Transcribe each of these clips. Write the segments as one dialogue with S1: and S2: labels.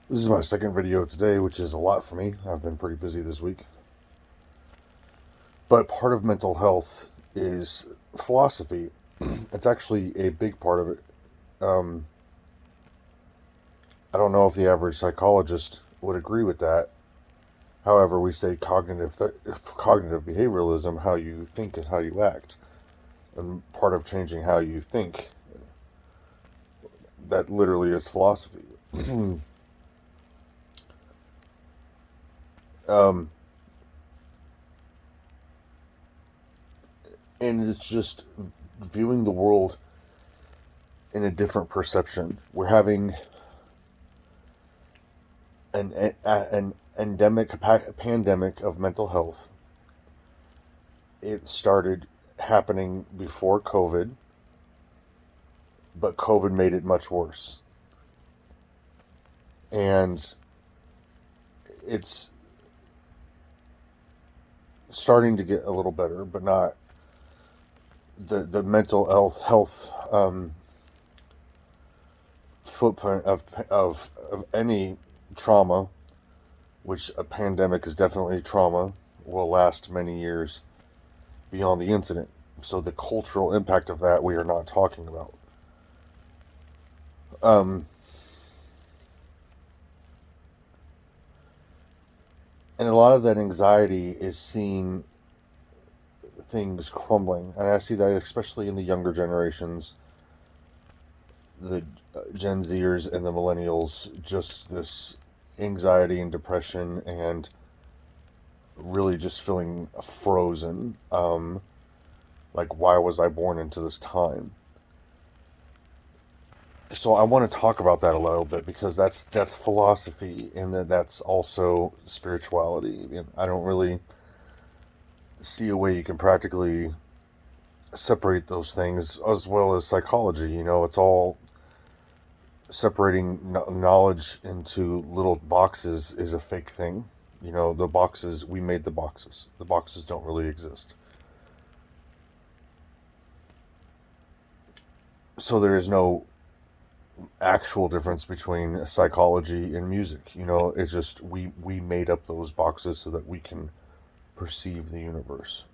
S1: This is my second video today, which is a lot for me. I've been pretty busy this week. But part of mental health is philosophy. It's actually a big part of it. Um, I don't know if the average psychologist would agree with that. However, we say cognitive behavioralism, how you think is how you act. And part of changing how you think, that literally is philosophy. um, and it's just viewing the world in a different perception. We're having an endemic pandemic of mental health. It started happening before COVID, but COVID made it much worse. And it's starting to get a little better, but not the mental health footprint of any trauma, which a pandemic is definitely trauma, will last many years beyond the incident. So the cultural impact of that we are not talking about. Um, and a lot of that anxiety is seeing things crumbling, and I see that especially in the younger generations, the Gen Zers and the millennials. Just this anxiety and depression, and really just feeling frozen. Like, why was I born into this time? So I want to talk about that a little bit, because that's philosophy, and that's also spirituality. And I don't really see a way you can practically separate those things, as well as psychology. It's all separating knowledge into little boxes is a fake thing. The boxes, we made the boxes. The boxes don't really exist. So there is no actual difference between psychology and music. It's just we made up those boxes so that we can perceive the universe.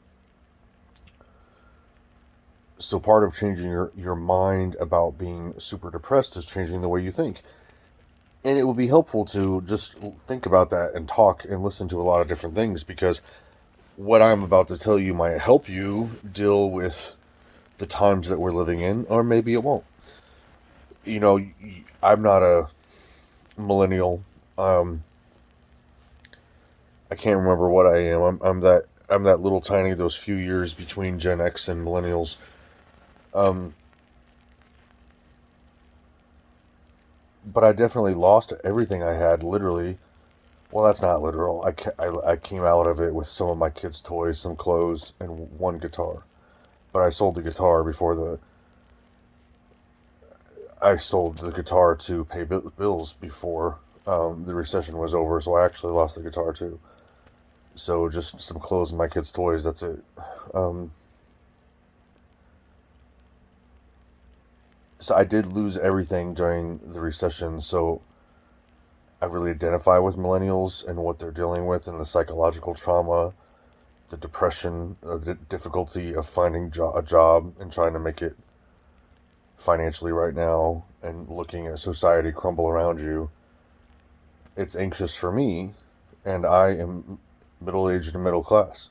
S1: So part of changing your mind about being super depressed is changing the way you think. And it would be helpful to just think about that and talk and listen to a lot of different things, because what I'm about to tell you might help you deal with the times that we're living in, or maybe it won't. I'm not a millennial. Um, I can't remember what I am. I'm that little tiny, those few years between Gen X and millennials. Um, but I definitely lost everything I had, literally. Well, that's not literal. I came out of it with some of my kids' toys, some clothes, and one guitar. But I sold the guitar to pay bills before the recession was over. So I actually lost the guitar too. So just some clothes and my kids' toys. That's it. Um, so I did lose everything during the recession. So I really identify with millennials and what they're dealing with, and the psychological trauma, the depression, the difficulty of finding a job and trying to make it financially right now, and looking at society crumble around you. It's anxious for me, and I am middle aged and middle class.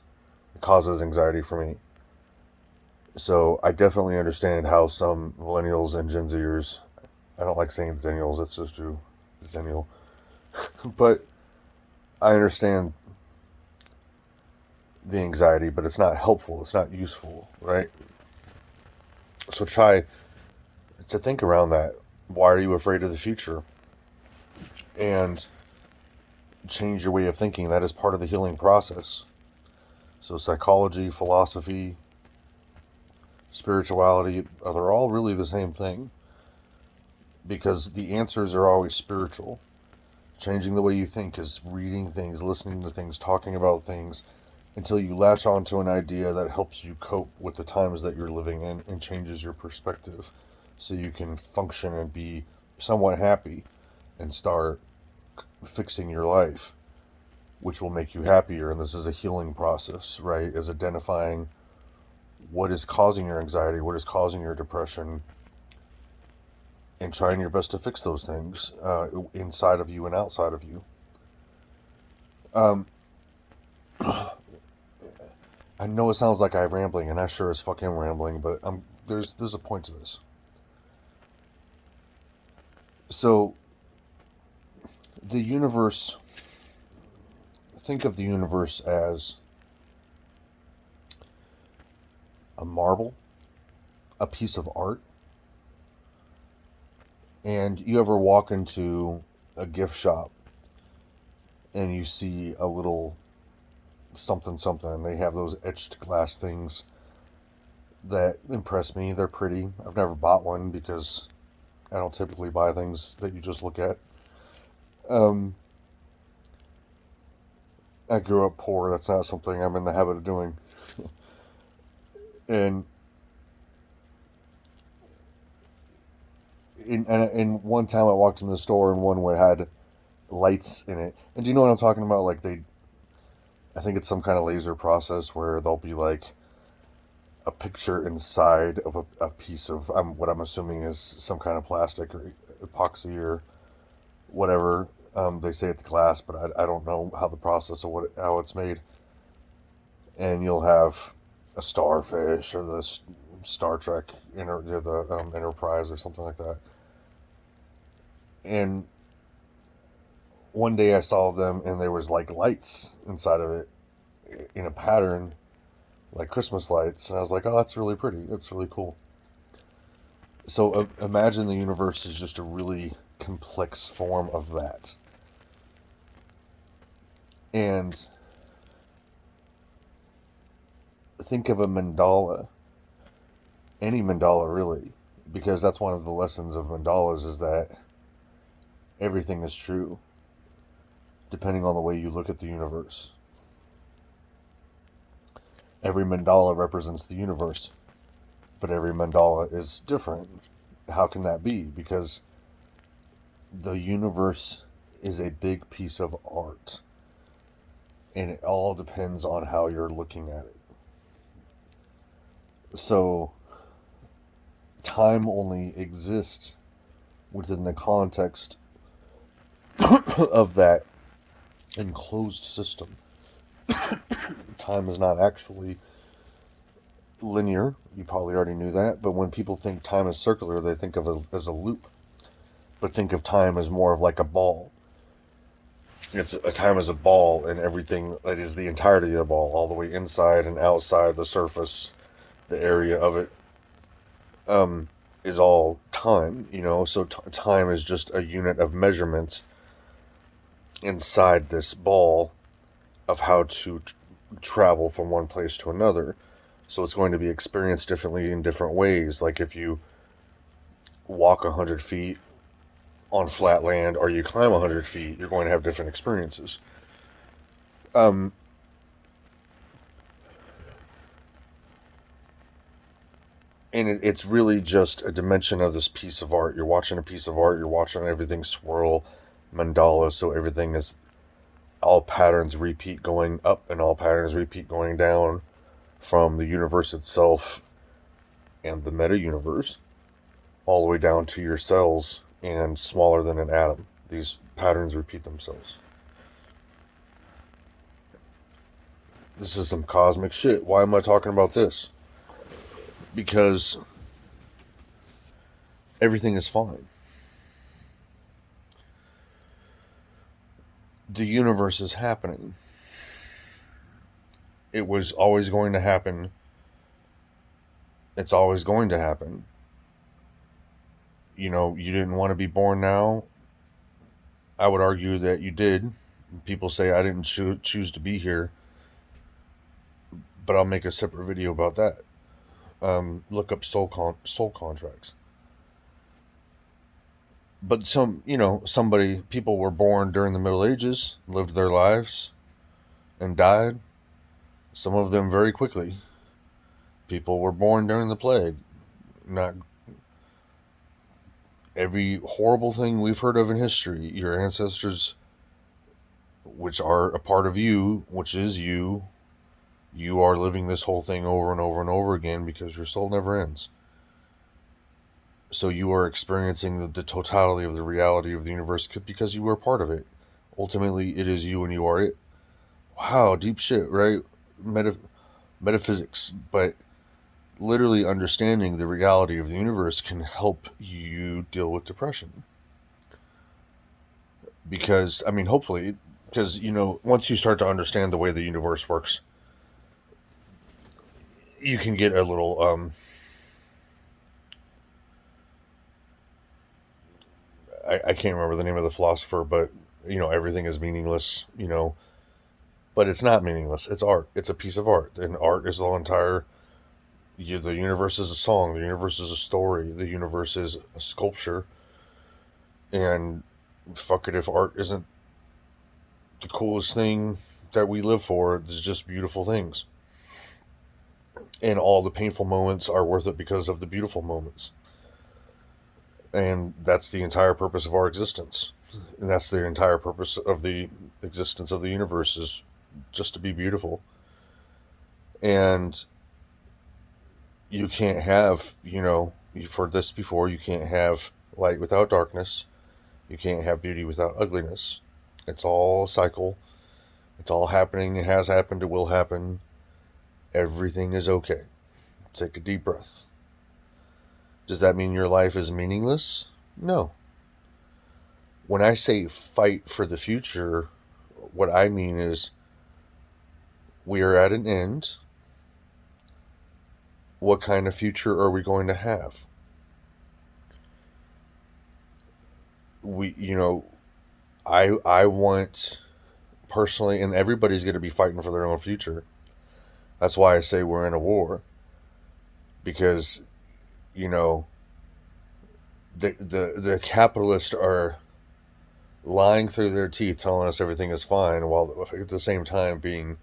S1: It causes anxiety for me. So I definitely understand how some millennials and Gen Zers, I don't like saying Zennials, that's just true, Zennial, but I understand the anxiety, but it's not helpful, it's not useful, right? So try to think around that. Why are you afraid of the future? And change your way of thinking. That is part of the healing process. So psychology, philosophy, spirituality, they're all really the same thing, because the answers are always spiritual. Changing the way you think is reading things, listening to things, talking about things, until you latch onto an idea that helps you cope with the times that you're living in and changes your perspective, so you can function and be somewhat happy, and start fixing your life, which will make you happier. And this is a healing process, right? Is identifying what is causing your anxiety, what is causing your depression, and trying your best to fix those things inside of you and outside of you. Um, I know it sounds like I'm rambling, and I sure as fuck am rambling, but there's a point to this. So, the universe, think of the universe as a marble, a piece of art, and you ever walk into a gift shop and you see a little something something, they have those etched glass things that impress me. They're pretty. I've never bought one because I don't typically buy things that you just look at. Um, I grew up poor. That's not something I'm in the habit of doing. And in one time I walked in the store and one had lights in it. And do you know what I'm talking about? Like I think it's some kind of laser process where there'll be like a picture inside of a piece of what I'm assuming is some kind of plastic or epoxy or whatever. They say it's glass, but I don't know how the process of how it's made. And you'll have a starfish or the Star Trek the Enterprise or something like that. And one day I saw them and there was like lights inside of it in a pattern like Christmas lights, and I was like, oh, that's really pretty. That's really cool. So imagine the universe is just a really complex form of that. And think of a mandala, any mandala really, because that's one of the lessons of mandalas is that everything is true, depending on the way you look at the universe. Every mandala represents the universe, but every mandala is different. How can that be? Because the universe is a big piece of art, and it all depends on how you're looking at it. So, time only exists within the context of that enclosed system. Time is not actually linear. You probably already knew that. But when people think time is circular, they think of it as a loop. But think of time as more of like a ball. It's a time as a ball, and everything that is the entirety of the ball, all the way inside and outside the surface, the area of it, is all time. So time is just a unit of measurement inside this ball of how to travel from one place to another. So it's going to be experienced differently in different ways. Like if you walk 100 feet on flat land or you climb 100 feet, you're going to have different experiences. Um, and it's really just a dimension of this piece of art. You're watching a piece of art, you're watching everything swirl, mandala, so everything is, all patterns repeat going up and all patterns repeat going down from the universe itself and the meta universe all the way down to your cells and smaller than an atom. These patterns repeat themselves. This is some cosmic shit. Why am I talking about this? Because everything is fine. The universe is happening. It was always going to happen. It's always going to happen. You didn't want to be born now. I would argue that you did. People say I didn't choose to be here, but I'll make a separate video about that. Look up soul contracts. But people were born during the Middle Ages, lived their lives, and died. Some of them very quickly. People were born during the plague. Not every horrible thing we've heard of in history, your ancestors which are a part of you, which is you. You are living this whole thing over and over and over again because your soul never ends. So you are experiencing the totality of the reality of the universe because you are part of it. Ultimately, it is you and you are it. Wow, deep shit, right? Metaphysics. But literally understanding the reality of the universe can help you deal with depression. Because, I mean, hopefully, because, once you start to understand the way the universe works, you can get a little, I can't remember the name of the philosopher, but, everything is meaningless, but it's not meaningless. It's art. It's a piece of art. And art is the entire, the universe is a song, the universe is a story, the universe is a sculpture. And fuck it if art isn't the coolest thing that we live for. It's just beautiful things. And all the painful moments are worth it because of the beautiful moments. And that's the entire purpose of our existence. And that's the entire purpose of the existence of the universe, is just to be beautiful. And you can't have, you've heard this before, you can't have light without darkness. You can't have beauty without ugliness. It's all a cycle. It's all happening. It has happened. It will happen. Everything is okay. Take a deep breath. Does that mean your life is meaningless? No. When I say fight for the future, what I mean is we are at an end. What kind of future are we going to have? I want personally, and everybody's going to be fighting for their own future. That's why I say we're in a war, because you know the capitalists are lying through their teeth, telling us everything is fine, while at the same time being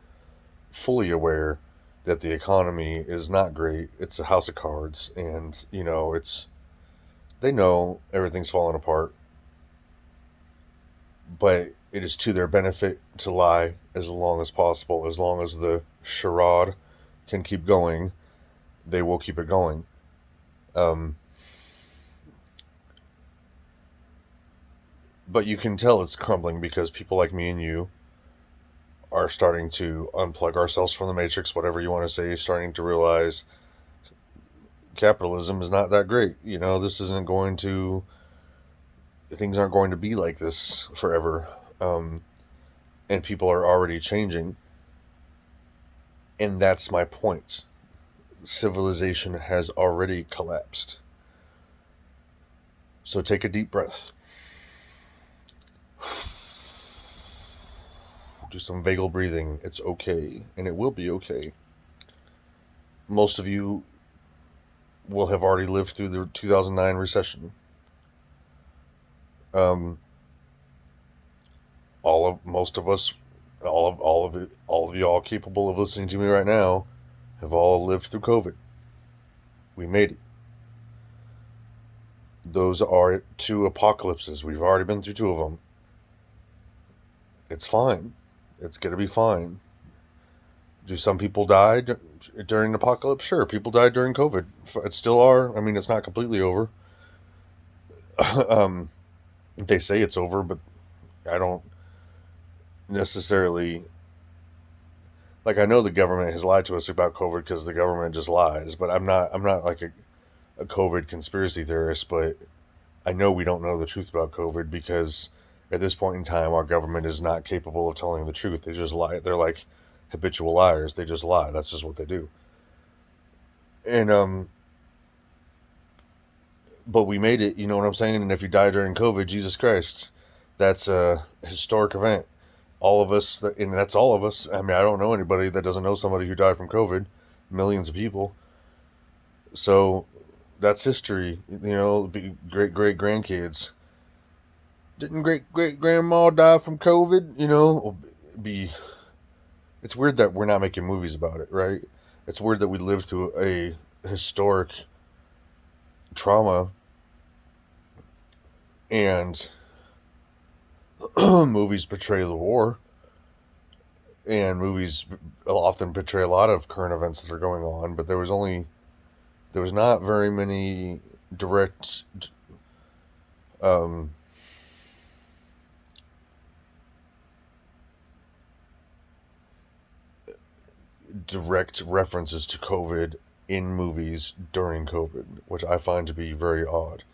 S1: fully aware that the economy is not great. It's a house of cards, and they know everything's falling apart, but it is to their benefit to lie as long as possible. As long as the charade can keep going, they will keep it going. Um, but you can tell it's crumbling because people like me and you are starting to unplug ourselves from the matrix, whatever you want to say, starting to realize capitalism is not that great. This isn't going to, things aren't going to be like this forever. And people are already changing. And that's my point. Civilization has already collapsed. So take a deep breath. Do some vagal breathing. It's okay, and it will be okay. Most of you will have already lived through the 2009 recession. Um, most of us, all of y'all capable of listening to me right now, have all lived through COVID. We made it. Those are two apocalypses. We've already been through two of them. It's fine. It's gonna be fine. Do some people die during the apocalypse? Sure, people died during COVID. It still are. I mean, it's not completely over. um, they say it's over, but I don't necessarily, like, I know the government has lied to us about COVID because the government just lies. But I'm not like a COVID conspiracy theorist. But I know we don't know the truth about COVID because at this point in time, our government is not capable of telling the truth. They just lie. They're like habitual liars. They just lie. That's just what they do. And but we made it. You know what I'm saying? And if you die during COVID, Jesus Christ, that's a historic event. All of us, and that's all of us. I mean, I don't know anybody that doesn't know somebody who died from COVID. Millions of people. So that's history. Great great grandkids. Didn't great great grandma die from COVID? Be. It's weird that we're not making movies about it, right? It's weird that we lived through a historic trauma and movies portray the war. and movies often portray a lot of current events that are going on, but there was not very many direct um, direct references to COVID in movies during COVID, which I find to be very odd.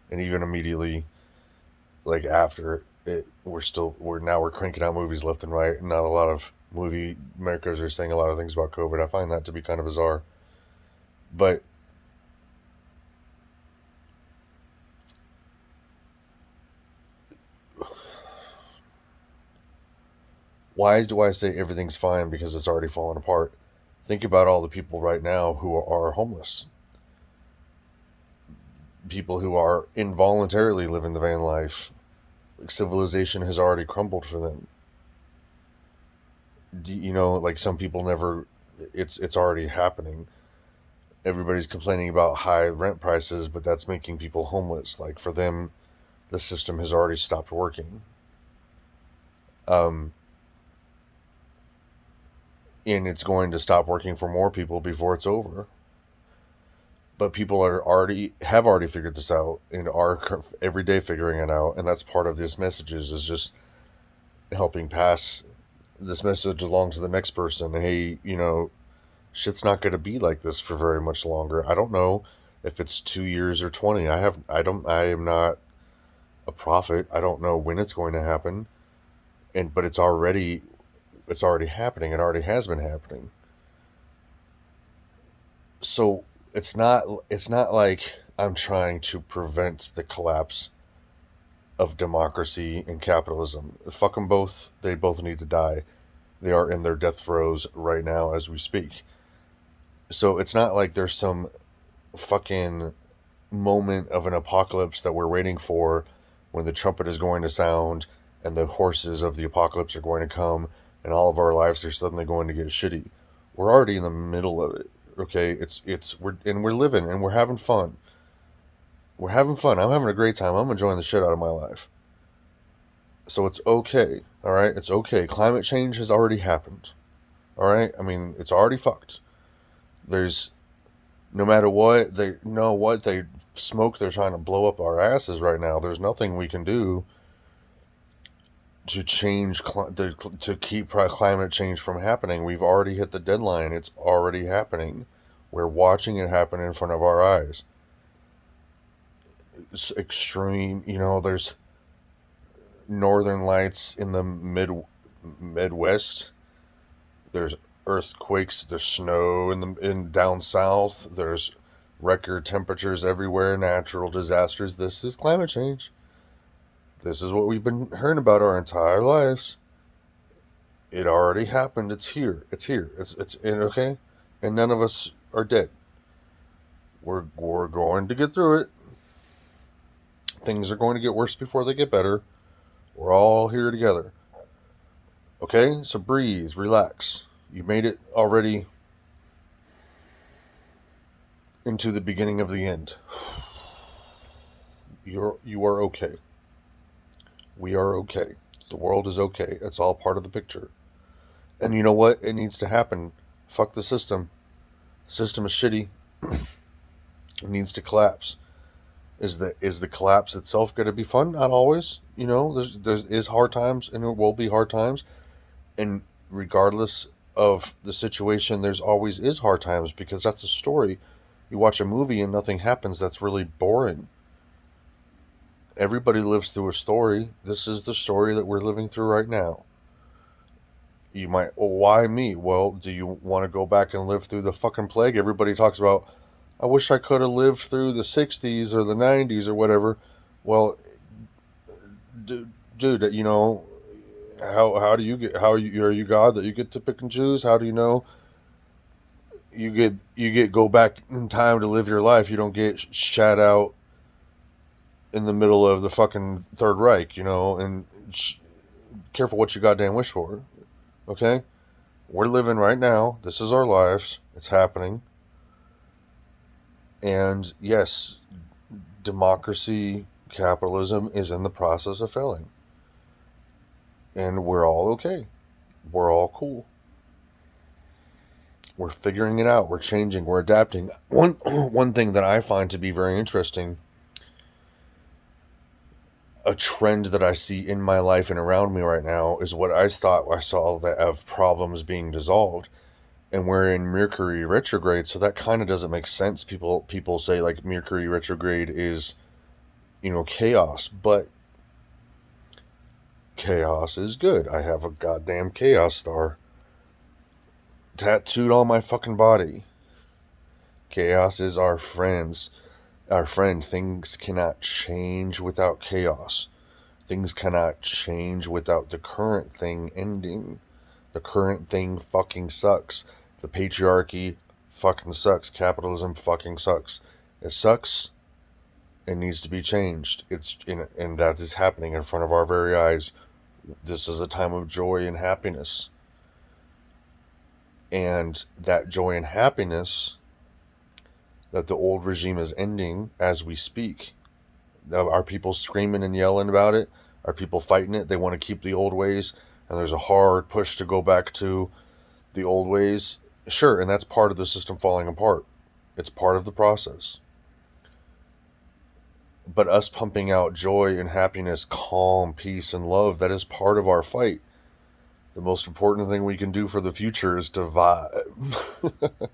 S1: And even immediately, like after it, we're cranking out movies left and right. Not a lot of movie makers are saying a lot of things about COVID. I find that to be kind of bizarre. But why do I say everything's fine because it's already fallen apart? Think about all the people right now who are homeless, people who are involuntarily living the van life. Like civilization has already crumbled for them. You know, like some people never. It's already happening. Everybody's complaining about high rent prices, but that's making people homeless. Like for them, the system has already stopped working. Um, and it's going to stop working for more people before it's over. But people have already figured this out and are every day figuring it out, and that's part of this messages is just helping pass this message along to the next person. Hey, you know, shit's not going to be like this for very much longer. I don't know if it's 2 years or 20. I am not a prophet. I don't know when it's going to happen, but it's already happening. It already has been happening. So it's not like I'm trying to prevent the collapse of democracy and capitalism. Fuck them both. They both need to die. They are in their death throes right now as we speak. So it's not like there's some fucking moment of an apocalypse that we're waiting for when the trumpet is going to sound and the horses of the apocalypse are going to come and all of our lives are suddenly going to get shitty. We're already in the middle of it. Okay, we're living and we're having fun. We're having fun. I'm having a great time. I'm enjoying the shit out of my life. So it's okay. All right, it's okay. Climate change has already happened. All right, I mean it's already fucked. There's no matter what they know what they smoke, they're trying to blow up our asses right now. There's nothing we can do to to keep climate change from happening. We've already hit the deadline. It's already happening. We're watching it happen in front of our eyes. It's extreme. You know, there's northern lights in the Midwest. There's earthquakes. There's snow in down south. There's record temperatures everywhere. Natural disasters. This is climate change. This is what we've been hearing about our entire lives. It already happened. It's here. It's here. It's okay, and none of us are dead. We're going to get through it. Things are going to get worse before they get better. We're all here together. Okay, so breathe, relax. You made it already into the beginning of the end. You are okay. We are okay. The world is okay. It's all part of the picture. And you know what? It needs to happen. Fuck the system. System is shitty. It needs to collapse. Is the collapse itself going to be fun? Not always. You know, there's is hard times and there will be hard times, and regardless of the situation, there's always is hard times because that's a story. You watch a movie and nothing happens. That's really boring. Everybody lives through a story. This is the story that we're living through right now. You might, well, why me? Well, do you want to go back and live through the fucking plague? Everybody talks about, I wish I could have lived through the 60s or the 90s or whatever. Well, dude, you know, how do you get, are you God that you get to pick and choose? How do you know you get go back in time to live your life? You don't get shat out in the middle of the fucking Third Reich, you know, and careful what you goddamn wish for. Okay? We're living right now. This is our lives. It's happening. And yes, democracy, capitalism is in the process of failing. And we're all okay. We're all cool. We're figuring it out. We're changing. We're adapting. One thing that I find to be very interesting, a trend that I see in my life and around me right now, is what I thought I saw that of problems being dissolved, and we're in Mercury retrograde, so that kind of doesn't make sense. People say like Mercury retrograde is, chaos, but chaos is good. I have a goddamn chaos star tattooed on my fucking body. Chaos is our friend. Things cannot change without chaos. Things cannot change without the current thing ending. The current thing fucking sucks. The patriarchy fucking sucks. Capitalism fucking sucks. It sucks. It needs to be changed. And that is happening in front of our very eyes. This is a time of joy and happiness. And that joy and happiness that the old regime is ending as we speak. Are people screaming and yelling about it? Are people fighting it? They want to keep the old ways, and there's a hard push to go back to the old ways. Sure, and that's part of the system falling apart. It's part of the process. But us pumping out joy and happiness, calm, peace, and love, that is part of our fight. The most important thing we can do for the future is to vibe.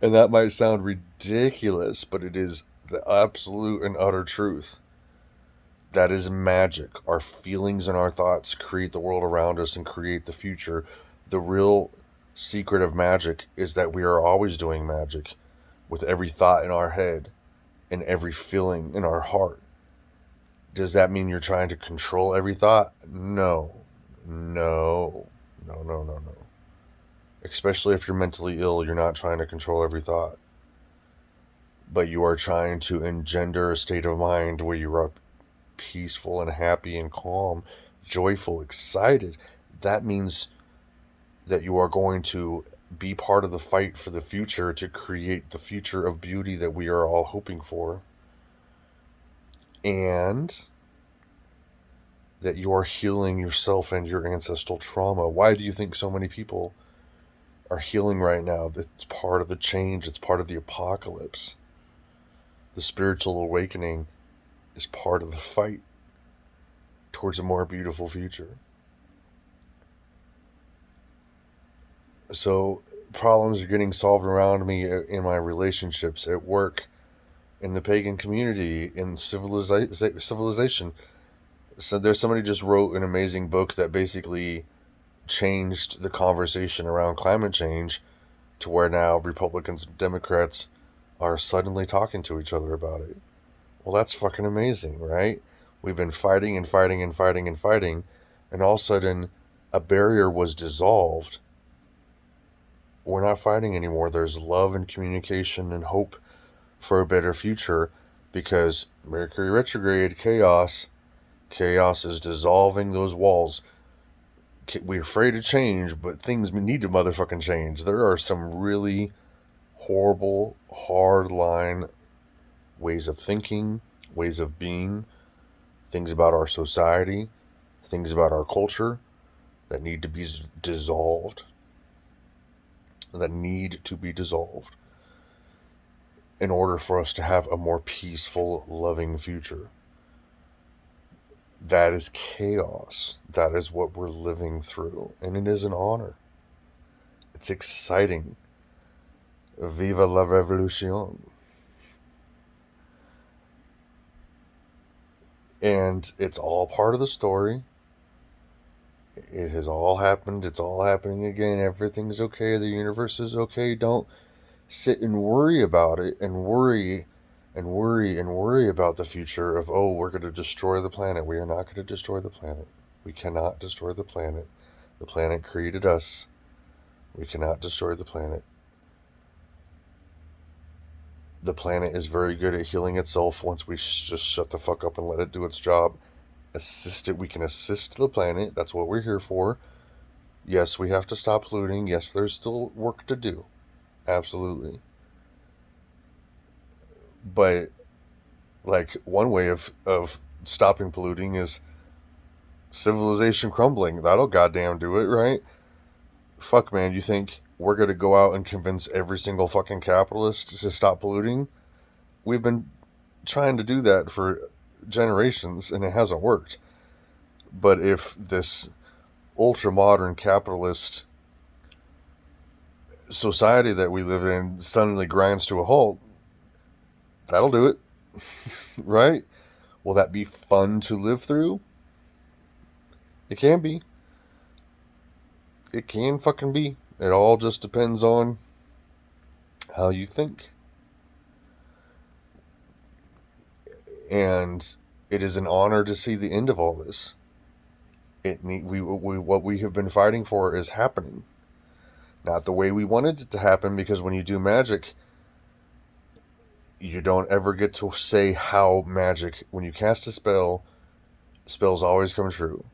S1: And that might sound ridiculous, but it is the absolute and utter truth. That is magic. Our feelings and our thoughts create the world around us and create the future. The real secret of magic is that we are always doing magic with every thought in our head and every feeling in our heart. Does that mean you're trying to control every thought? No. No. No, no, no, no. Especially if you're mentally ill, you're not trying to control every thought. But you are trying to engender a state of mind where you are peaceful and happy and calm, joyful, excited. That means that you are going to be part of the fight for the future to create the future of beauty that we are all hoping for. And that you are healing yourself and your ancestral trauma. Why do you think so many people are healing right now? That's part of the change. It's part of the apocalypse. The spiritual awakening is part of the fight towards a more beautiful future. So problems are getting solved around me in my relationships, at work, in the pagan community, in civilization. So there's somebody just wrote an amazing book that basically changed the conversation around climate change to where now Republicans and Democrats are suddenly talking to each other about it. Well, that's fucking amazing, right? We've been fighting and fighting and fighting and fighting, and all of a sudden a barrier was dissolved. We're not fighting anymore. There's love and communication and hope for a better future because Mercury retrograde, chaos is dissolving those walls. We're afraid of change, but things need to motherfucking change. There are some really horrible, hard line ways of thinking, ways of being, things about our society, things about our culture that need to be dissolved. That need to be dissolved in order for us to have a more peaceful, loving future. That is chaos. That is what we're living through. And it is an honor. It's exciting. Viva la revolution. And it's all part of the story. It has all happened. It's all happening again. Everything's okay. The universe is okay. Don't sit and worry about it and worry and worry and worry about the future of, oh, we're going to destroy the planet. We are not going to destroy the planet. We cannot destroy the planet. The planet created us. We cannot destroy the planet. The planet is very good at healing itself once we just shut the fuck up and let it do its job. Assist it. We can assist the planet. That's what we're here for. Yes, we have to stop polluting. Yes, there's still work to do. Absolutely. But like one way of stopping polluting is civilization crumbling. That'll goddamn do it, right? fuck, man, you think we're going to go out and convince every single fucking capitalist to stop polluting? We've been trying to do that for generations and it hasn't worked. But if this ultra modern capitalist society that we live in suddenly grinds to a halt, that'll do it, right? Will that be fun to live through? It can be. It can fucking be. It all just depends on how you think. And it is an honor to see the end of all this. What we have been fighting for is happening. Not the way we wanted it to happen, because when you do magic, you don't ever get to say how magic, when you cast a spell, spells always come true.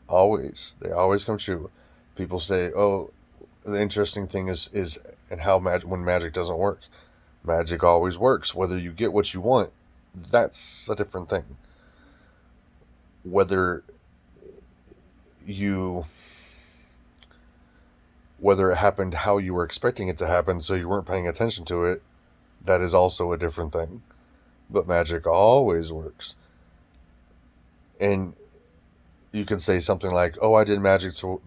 S1: Always. They always come true. People say, oh, the interesting thing is and how when magic doesn't work. Magic always works. Whether you get what you want, that's a different thing. Whether it happened how you were expecting it to happen, so you weren't paying attention to it, that is also a different thing. But magic always works. And you can say something like, oh, I did magic to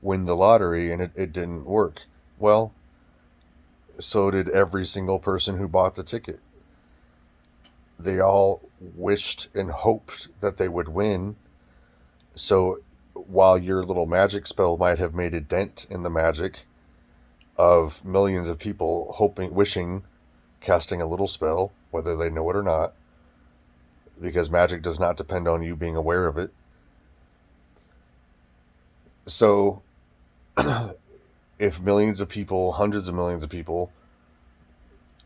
S1: win the lottery and it didn't work. Well, so did every single person who bought the ticket. They all wished and hoped that they would win. So while your little magic spell might have made a dent in the magic of millions of people wishing, casting a little spell, whether they know it or not, because magic does not depend on you being aware of it. So if millions of people, hundreds of millions of people,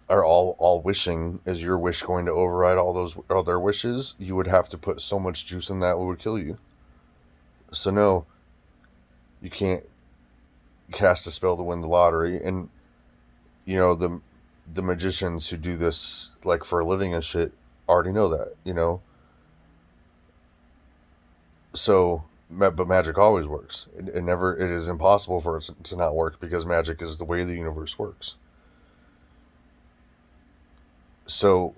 S1: are all wishing, is your wish going to override all their wishes? You would have to put so much juice in that it would kill you. So no, you can't cast a spell to win the lottery. And you know, the magicians who do this like for a living and shit already know that, you know. So, but magic always works. It is impossible for it to not work, because magic is the way the universe works. So,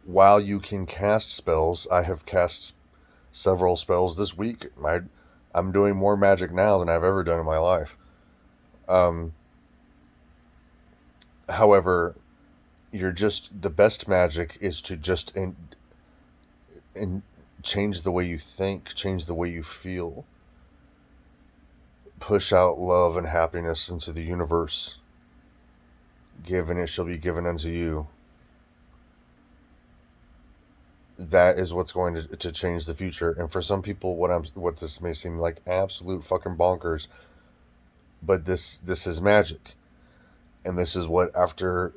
S1: while you can cast spells, I have cast several spells this week. I'm doing more magic now than I've ever done in my life. However, the best magic is to just and change the way you think, change the way you feel, push out love and happiness into the universe. Give and it shall be given unto you. That is what's going to change the future. And for some people, what this may seem like absolute fucking bonkers, but this is magic. And this is what, after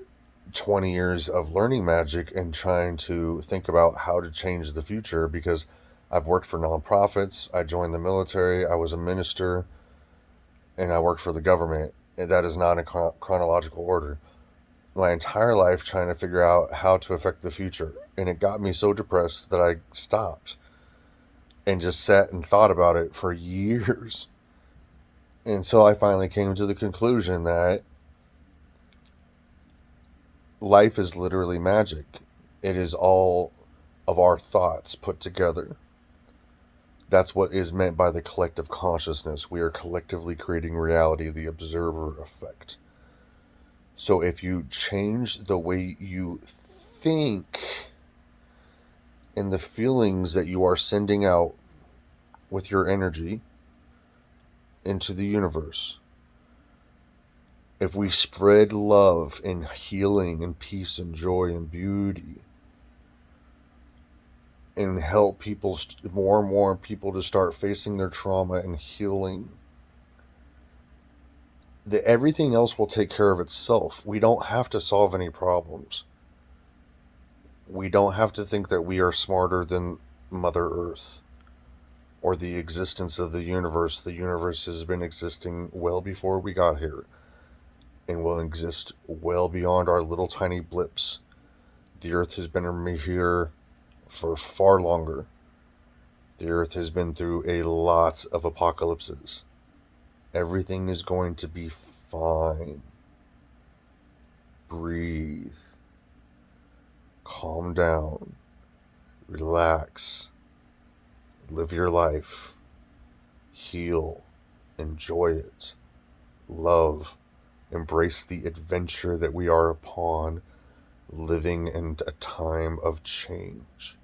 S1: 20 years of learning magic and trying to think about how to change the future, because I've worked for nonprofits, I joined the military, I was a minister, and I worked for the government. And that is not in chronological order. My entire life trying to figure out how to affect the future. And it got me so depressed that I stopped and just sat and thought about it for years. Until I finally came to the conclusion that life is literally magic. It is all of our thoughts put together. That's what is meant by the collective consciousness. We are collectively creating reality, the observer effect. So if you change the way you think and the feelings that you are sending out with your energy into the universe, if we spread love and healing and peace and joy and beauty and help people, more and more people, to start facing their trauma and healing, everything else will take care of itself. We don't have to solve any problems. We don't have to think that we are smarter than Mother Earth or the existence of the universe. The universe has been existing well before we got here and will exist well beyond our little tiny blips. The Earth has been here for far longer. The earth has been through a lot of apocalypses. Everything is going to be fine. Breathe. Calm down. Relax. Live your life. Heal. Enjoy it. Love. Embrace the adventure that we are upon, living in a time of change.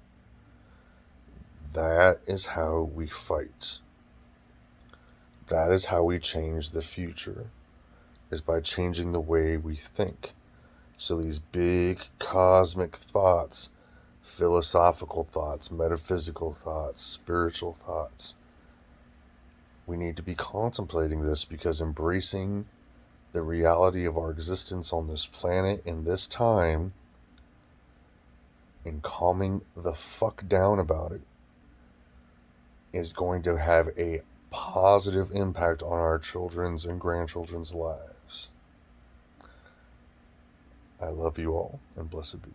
S1: That is how we fight. That is how we change the future, is by changing the way we think. So these big cosmic thoughts, philosophical thoughts, metaphysical thoughts, spiritual thoughts, we need to be contemplating this, because embracing the reality of our existence on this planet in this time and calming the fuck down about it is going to have a positive impact on our children's and grandchildren's lives. I love you all, and blessed be.